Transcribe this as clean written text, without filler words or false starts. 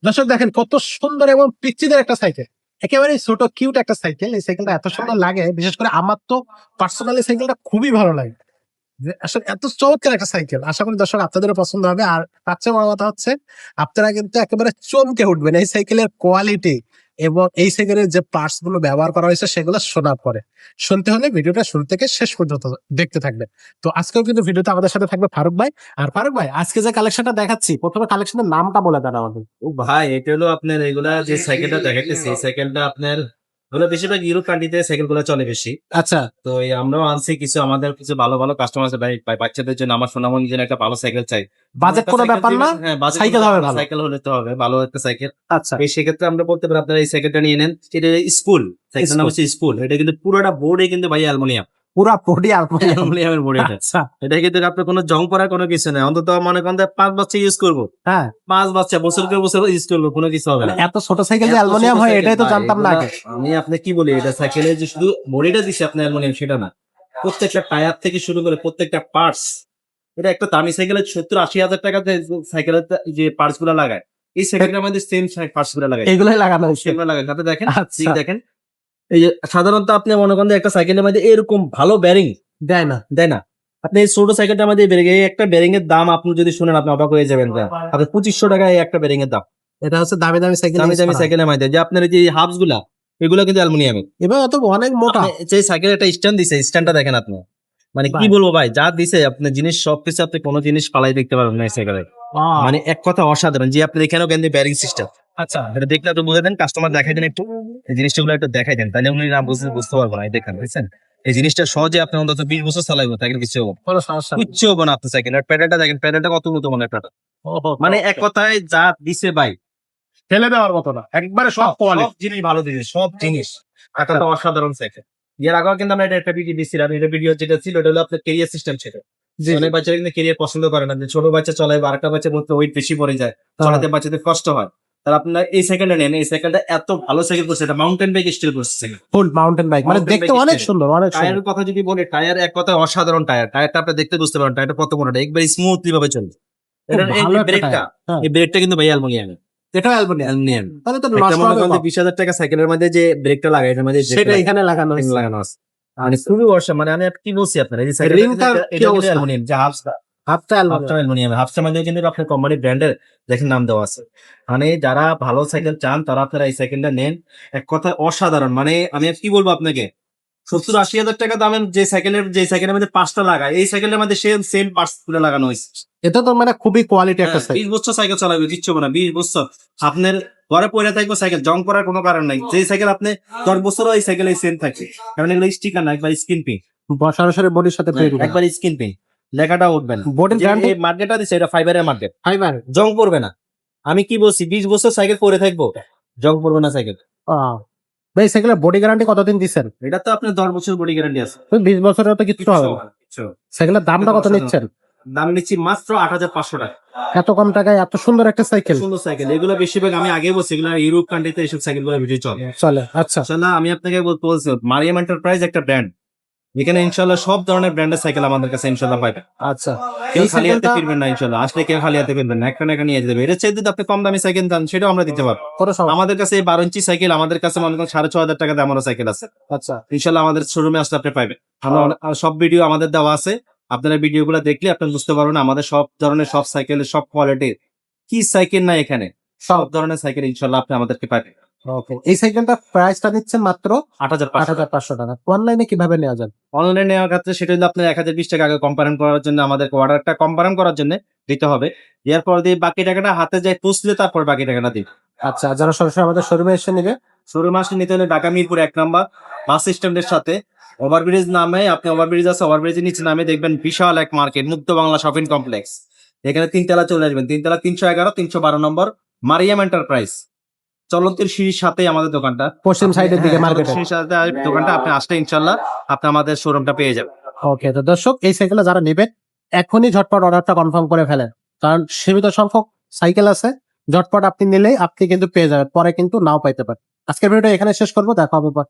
দর্শক দেখেন কত সুন্দর এবং পিচ্চিদের একটা সাইকেল, একেবারে ছোট কিউট একটা সাইকেল। এই সাইকেলটা এত সুন্দর লাগে, বিশেষ করে আমার তো পার্সোনালি সাইকেলটা খুবই ভালো লাগে। যে আসলে এত চমৎকার একটা সাইকেল, আশা করি দর্শক আপনাদেরও পছন্দ হবে। আর তার চেয়ে বড় কথা হচ্ছে আপনারা কিন্তু একেবারে চমকে উঠবেন এই সাইকেলের কোয়ালিটি এবং এই সাইকেলের যে পার্টস গুলো ব্যবহার করা হয়েছে সেগুলো শোনার পরে। শুনতে হলে ভিডিওটা শুরু থেকে শেষ পর্যন্ত দেখতে থাকবেন। তো আজকেও কিন্তু ভিডিওতে আমাদের সাথে থাকবে ফারুক ভাই। আর ফারুক ভাই, আজকে যে কালেকশনটা দেখাচ্ছি, প্রথমে কালেকশনের নামটা বলে দেন আমাদের। ও ভাই, এটা হলো আপনার এগুলা যে সাইকেলটা দেখাইতেছে, এই সাইকেলটা আপনার ওগুলো বেশিরভাগ ইউরোপ কান্ট্রিতে সাইকেল গুলো চলে বেশি। আচ্ছা, তো এই আমরাও আনছি কিছু, আমাদের কিছু ভালো ভালো কাস্টমার আছে ভাই, বাচ্চাদের জন্য আমার সোনামণি যেন একটা ভালো সাইকেল চাই। বাজেট কোনো ব্যাপার না, হ্যাঁ, সাইকেল হবে ভালো। সাইকেল হলে তো হবে ভালো একটা সাইকেল। আচ্ছা, এই সেক্ষেত্রে আমরা বলতে পারি আপনারা এই সাইকেলটা নিয়ে নেন। এটা স্কুল সাইকেল, নাম হচ্ছে স্কুল। এটা কিন্তু পুরোটা বোর্ডে কিন্তু ভাই অ্যালুমিনিয়াম, পুরা বডি আর অ্যালুমিনিয়ামের বোর্ড এটা। আচ্ছা, এটা কিন্তু আপনার কোনো জং পড়ার কোনো কিছু নেই। অন্তত মনে করেন 5 বছর ইউজ করবো, হ্যাঁ 5 বছর বছর ইউজ করবো, কোনো কিছু হবে না। এত ছোট সাইকেল যে এত অ্যালুমিনিয়াম ছোট হয় সাইকেল এটাই তো ভাই, জানতাম না এগুলা আগে। আমি আপনি কি বলি, এটা সাইকেলের যে শুধু বডিটা দিচ্ছে আপনার অ্যালুমিনিয়াম সেটা না, প্রত্যেকটা টায়ার থেকে শুরু করে প্রত্যেকটা পার্টস। এটা একটা দামি সাইকেলের 70-80 হাজার টাকা সাইকেলের যে পার্টস গুলা লাগায়, এই সাইকেলটার মধ্যে সেম পার্টস গুলা লাগায়, এগুলাই লাগানো হয়েছে। সেগুলো লাগায়। তাতে দেখেন, আচ্ছা, ঠিক দেখেন, এই যে সাধারণত আপনি মনে করেন যে একটা সাইকেলের মধ্যে এরকম ভালো ব্যারিং দেয় না। দেয় না। আপনি এই ছোট সাইকেলটার মধ্যে এই একটা ব্যারিং এর দাম আপনি যদি শুনেন আপনি অবাক হয়ে যাবেন। আপনি 2500 টাকা এই একটা ব্যারিং এর দাম। এটা হচ্ছে দামি দামি সাইকেল, দামি দামি সাইকেলের মধ্যে যে আপনার এই যে হাবস গুলা, এগুলো কিন্তু অ্যালুমিনিয়ামের। এবার অত অনেক মোটা। আপনি যে সাইকেল একটা স্ট্যান্ড দিছে, স্ট্যান্ডটা দেখেন আপনি, মানে কি ভাই। বলবো ভাই, যা দিছে আপনি জিনিস সবকিছু, আপনি কোনো জিনিস পালাই দেখতে পারবেন না এই সাইকেলে। মানে এক কথা অসাধারণ। যে আপনি এখানেও কিন্তু ব্যারিং সিস্টেম, আচ্ছা, এটা দেখলে তো বুঝে দেন, কাস্টমার দেখাই দেন একটু, এই জিনিসটা একটু দেখাই দেন, তাহলে উনি না বুঝতে পারবো না। এই দেখেন, বুঝছেন, এই জিনিসটা সহজে আপনি অন্তত 20 বছর চালাইবো, তাকে কিছু হবো না। কোনো সমস্যা নেই। কিচ্ছু হবো না আপনার সাইকেল। আর প্যাডেলটা দেখেন, প্যাডেলটা কত উন্নত মানের প্যাডেল। ওহো, মানে এক কথায় যা দিছে ভাই, ফেলে দেওয়ার মতো না, একবারে সব সব কোয়ালিটি। জিনিস ভালো দিছে, সব জিনিস। একটা তো অসাধারণ সাইকেল। এর আগেও কিন্তু আমরা এটা একটা ভিডিও দিচ্ছিলাম, এটা ভিডিও যেটা ছিল এটা হলো আপনার কেরিয়ার সিস্টেম ছিল। জি, অনেক বাচ্চারা কিন্তু কেরিয়ার পছন্দ করে না, যে ছোট বাচ্চা চলায় বা আরেকটা বাচ্চার মধ্যে ওয়েট বেশি পড়ে যায়, চলাতে বাচ্চাদের কষ্ট হয়। তাহলে আপনার এই সাইকেলটা নেন, এই সাইকেলটা এত ভালো সাইকেল করছে, এটা মাউন্টেন বাইক স্টাইল করছে সাইকেল। ফুল মাউন্টেন বাইক, মানে Mountain দেখতে bike অনেক style। সুন্দর, অনেক সুন্দর। টায়ারের কথা যদি বলি, টায়ার এক কথায় অসাধারণ টায়ার। টায়ারটা আপনি দেখতে বুঝতে পারেন টায়ারটা কত মোটা, একবার স্মুথলি ভাবে চলে। খুব এটার এই ভালো যে একটা ব্রেকটা, টায়ার। হ্যাঁ, এই ব্রেকটা কিন্তু ভাই অ্যালুমিনিয়াম। এটাও অ্যালুমিনিয়াম। অ্যালুমিনিয়াম। তাহলে তো একটা নষ্ট মনে হবে করেন যে কম। 20,000 টাকা সাইকেলের মধ্যে যে ব্রেকটা লাগায়, এটার মধ্যে সেটা এখানে লাগানো হয়েছে। লাগানো আছে। মানে খুবই অসাম, মানে আমি কি বলছি আপনার, এই যে সাইকেলটা রিংটার কি এটা কিন্তু অবস্থা? অ্যালুমিনিয়াম, যে হাফটা হাফটা হাফটা অ্যালুমিনিয়াম। অ্যালুমিনিয়াম, হাফটার মধ্যে কিন্তু আপনার কোম্পানি ব্র্যান্ডের দেখেন নাম দেওয়া আছে। মানে যারা ভালো সাইকেল চান তারা আপনারা এই সাইকেলটা নেন। এক কথায় অসাধারণ। মানে আমি আর কি বলবো আপনাকে, 70-80 হাজার টাকা দামের যে সাইকেলের মধ্যে 5টা লাগায়, এই সাইকেলের মধ্যে সেম পার্টস গুলো লাগানো হয়েছে। এটা তো মানে খুবই কোয়ালিটি একটা সাইকেল। 20 বছর সাইকেল চালাবে, কিচ্ছু হবে না। 20 বছর আপনার ঘরে পড়ে থাকবে সাইকেল, জং করার কোনো কারণ নাই। যে সাইকেল আপনি 10 বছরও এই সাইকেলে সেম থাকে, কারণ এগুলো স্টিকার না, একবার স্ক্রিন পেইন্ট, সরাসরি বডির সাথে তৈরি করা। একবার স্ক্রিন পেইন্ট, লেখাটা উঠবে না। বডির যে গ্যারান্টি এই মার্কেটটা দিচ্ছে এটা ফাইবারের মার্কেট, ফাইবার। জং পড়বে না। আমি কি বলছি, 20 বছর সাইকেল পরে থাকবো, জং পড়বে না সাইকেল। ভাই সাইকেলের বডি গ্যারান্টি কতদিন দিচ্ছেন? এটা তো আপনার 10 বছর বডি গ্যারান্টি আছে। 20 বছরেও তো কিছু হবে না। সাইকেলের দামটা কত নিচ্ছেন? দাম নিচ্ছি মাত্র 8,500 টাকা। এত কম টাকায় এত সুন্দর একটা সাইকেল সুন্দর সাইকেল এগুলো, বেশিরভাগ আমি আগে বলছি এগুলো ইউরোপ কান্ট্রিতে এইসব সাইকেল গুলো ভিডিও চলে। চলে? আচ্ছা, ইনশাল্লাহ আমি আপনাকে বলছি, মারিয়াম এন্টারপ্রাইজ একটা ব্র্যান্ড, এখানে ইনশাল্লাহ সব ধরনের ব্র্যান্ডের সাইকেল আমাদের কাছে ইনশাল্লাহ পাবেন। আচ্ছা। কেউ এই খালি হাতে সাইকেলটা ফিরবেন না ইনশাল্লাহ, আসলে কেউ খালি হাতে ফিরবেন না, একটা না একটা নিয়ে যেতে হবে। এটা চাইতে যদি আপনি কম দামি সাইকেল দেন সেটাও আমরা দিতে পারবো। কত সময়? আমাদের কাছে এই 12 ইঞ্চি সাইকেল, আমাদের কাছে মনে করেন 6,500 টাকা দামেরও সাইকেল আছে। আচ্ছা, ইনশাল্লাহ আমাদের শোরুমে আসলে আপনি পাইবেন। আমরা আর সব ভিডিও আমাদের দেওয়া আছে, আপনারা ভিডিও গুলো দেখলে আপনি বুঝতে পারবেন আমাদের সব ধরনের সব সাইকেলের সব কোয়ালিটির কি সাইকেল না, এখানে সব ধরনের সাইকেল ইনশাল্লাহ আপনি আমাদেরকে পাবেন। ওকে। এই সাইকেলটা প্রাইসটা নিচ্ছেন মাত্র 8,500। 8,500 টাকা। অনলাইনে কিভাবে নেওয়া যায়? অনলাইনে নেওয়ার ক্ষেত্রে সেটা হলো আপনার 1,020 টাকা আগে কম্পারেন করার জন্য, আমাদের অর্ডারটা কম্পারেন করার জন্য দিতে হবে। এরপর দিয়ে বাকি টাকাটা হাতে যায় পৌঁছলে তারপর বাকি টাকাটা দিবে। আচ্ছা, যারা সরাসরি আমাদের শোরুমে এসে নিবে? শোরুমে আসলে নিতে হলে ঢাকা মিরপুর 1 নম্বর বাস স্ট্যান্ডের সাথে ওভারব্রিজ নামে, আপনি ওভারব্রিজ আছে, ওভারব্রিজের নিচে নামে দেখবেন বিশাল এক মার্কেট, মুক্ত বাংলা শপিং কমপ্লেক্স। এখানে 3 তলা চলে আসবেন, 3 তলা 311 312 নম্বর মারিয়াম এন্টারপ্রাইজ, চলন্তের সিঁড়ির সাথে আমাদের দোকানটা, পশ্চিম সাইডের দিকে মার্কেটে। চলন্তের সিঁড়ির সাথে দোকানটা, আপনি আসলে ইনশাল্লাহ আপনি আমাদের শোরুমটা পেয়ে যাবেন। ওকে, তো দর্শক এই সাইকেলে যারা নেবে এখনই ঝটপট অর্ডারটা কনফার্ম করে ফেলেন, কারণ সীমিত সংখ্যক সাইকেল আছে। ঝটপট আপনি নিলেই আপনি কিন্তু পেয়ে যাবেন, পরে কিন্তু নাও পাইতে পারেন। আজকের ভিডিওটা এখানে শেষ করবো, দেখা হবে পর।